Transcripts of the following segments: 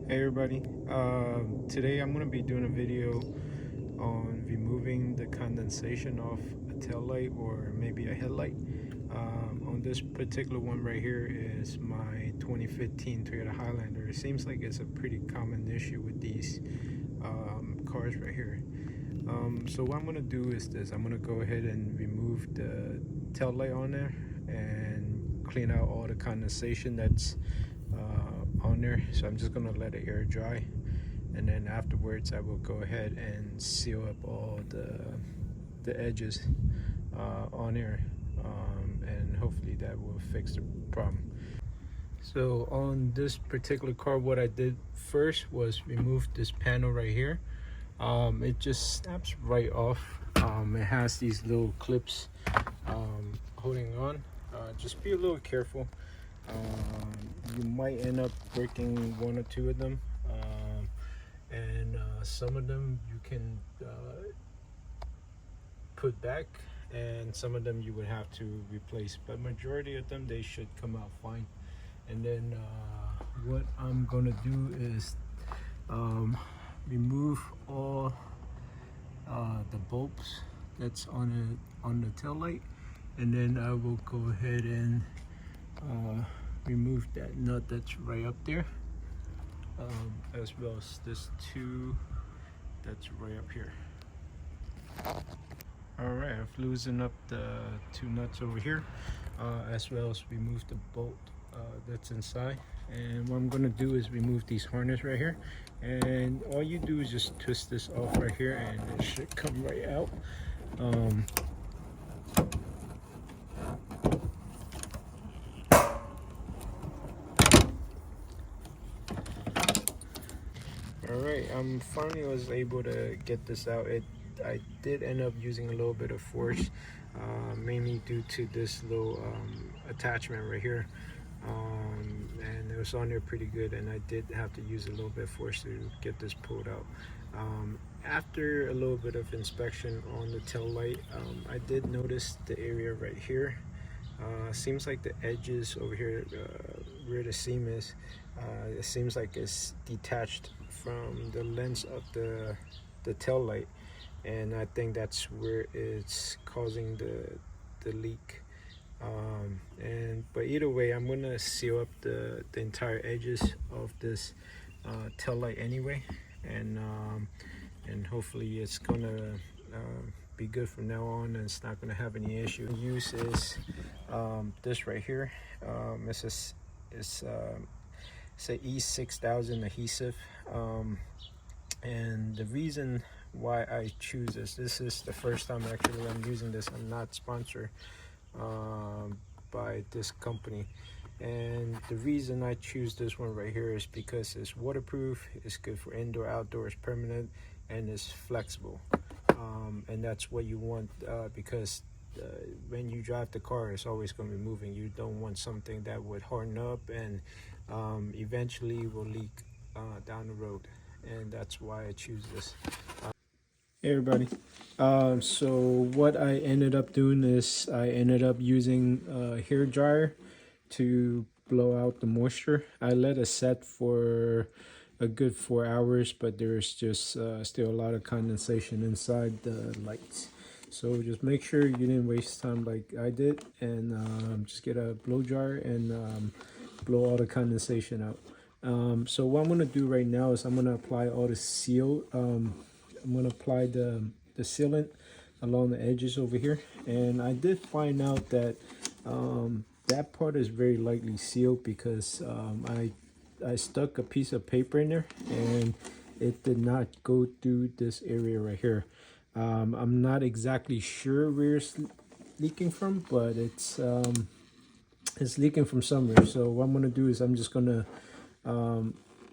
Hey everybody, today I'm going to be doing a video on removing the condensation off a tail light or maybe a headlight. On this particular one right here is my 2015 Toyota Highlander. It seems like it's a pretty common issue with these cars right here. So what I'm going to do is this. I'm going to go ahead and remove the tail light on there and clean out all the condensation that's on there. So I'm just going to let it air dry, and then afterwards I will go ahead and seal up all the edges on there, and hopefully that will fix the problem. So on this particular car, what I did first was remove this panel right here. It just snaps right off. It has these little clips holding on. Just be a little careful. You might end up breaking one or two of them, and some of them you can put back, and some of them you would have to replace, but majority of them, they should come out fine. And then what I'm gonna do is remove all the bulbs that's on the tail light, and then I will go ahead and remove that nut that's right up there, as well as this two that's right up here. Alright, I've loosened up the two nuts over here, as well as remove the bolt that's inside. And what I'm going to do is remove these harness right here, and all you do is just twist this off right here and it should come right out. Alright, I'm finally was able to get this out. I did end up using a little bit of force, mainly due to this little attachment right here, and it was on there pretty good, and I did have to use a little bit of force to get this pulled out. After a little bit of inspection on the tail light, I did notice the area right here. Seems like the edges over here, where the seam is, it seems like it's detached from the lens of the tail light, and I think that's where it's causing the leak. But either way, I'm gonna seal up the entire edges of this tail light anyway, and hopefully it's gonna be good from now on, and it's not gonna have any issue. The use is this right here. It's a E6000 adhesive, and the reason why I choose this is the first time actually I'm using this. I'm not sponsored by this company, and the reason I choose this one right here is because it's waterproof, it's good for indoor, outdoors, permanent, and it's flexible. And that's what you want, because when you drive the car, it's always going to be moving. You don't want something that would harden up and eventually will leak down the road, and that's why I choose this. Hey everybody, so what I ended up doing is I ended up using a hair dryer to blow out the moisture. I let it set for a good 4 hours, but there's just still a lot of condensation inside the lights. So just make sure you didn't waste time like I did, and just get a blow dryer and blow all the condensation out. So what I'm going to do right now is I'm going to apply all the seal. I'm going to apply the sealant along the edges over here, and I did find out that that part is very lightly sealed because I stuck a piece of paper in there and it did not go through this area right here. I'm not exactly sure where it's leaking from, but it's leaking from somewhere. So what I'm going to do is I'm just going to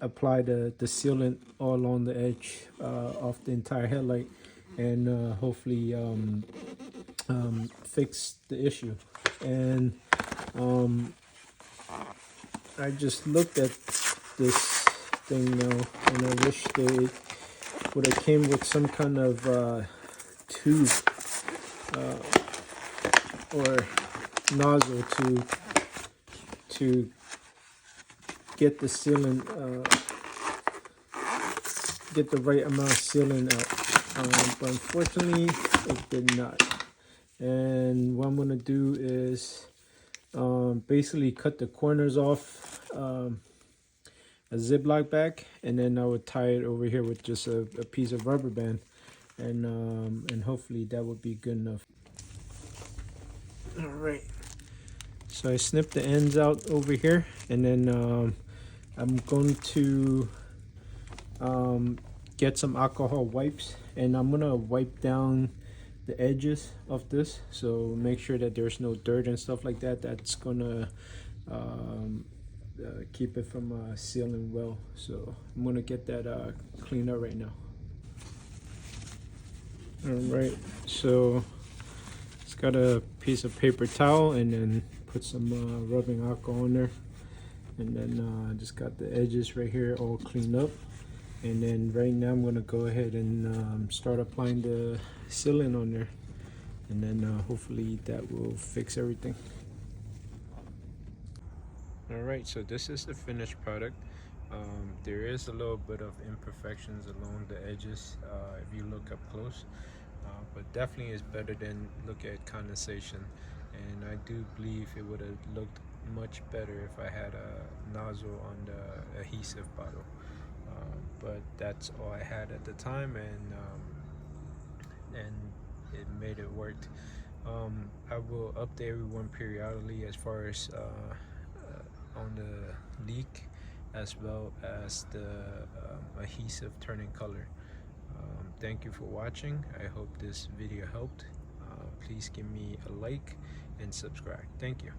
apply the sealant all along the edge of the entire headlight, and hopefully fix the issue. And I just looked at this thing now, and I wish they would have came with some kind of tube or nozzle to get the sealant get the right amount of sealing out, but unfortunately it did not. And what I'm gonna do is basically cut the corners off a Ziploc bag, and then I would tie it over here with just a piece of rubber band, and hopefully that would be good enough. All right, so I snipped the ends out over here, and then I'm going to get some alcohol wipes, and I'm gonna wipe down the edges of this, so make sure that there's no dirt and stuff like that. That's gonna keep it from sealing well. So I'm gonna get that cleaned up right now. All right, so it's got a piece of paper towel, and then put some rubbing alcohol in there, and then just got the edges right here all cleaned up. And then right now I'm gonna go ahead and start applying the sealant on there, and then hopefully that will fix everything. Alright, so this is the finished product. There is a little bit of imperfections along the edges if you look up close, but definitely is better than look at condensation. And I do believe it would have looked much better if I had a nozzle on the adhesive bottle. But that's all I had at the time, and it made it work. I will update everyone periodically as far as on the leak, as well as the adhesive turning color. Thank you for watching. I hope this video helped. Please give me a like and subscribe. Thank you.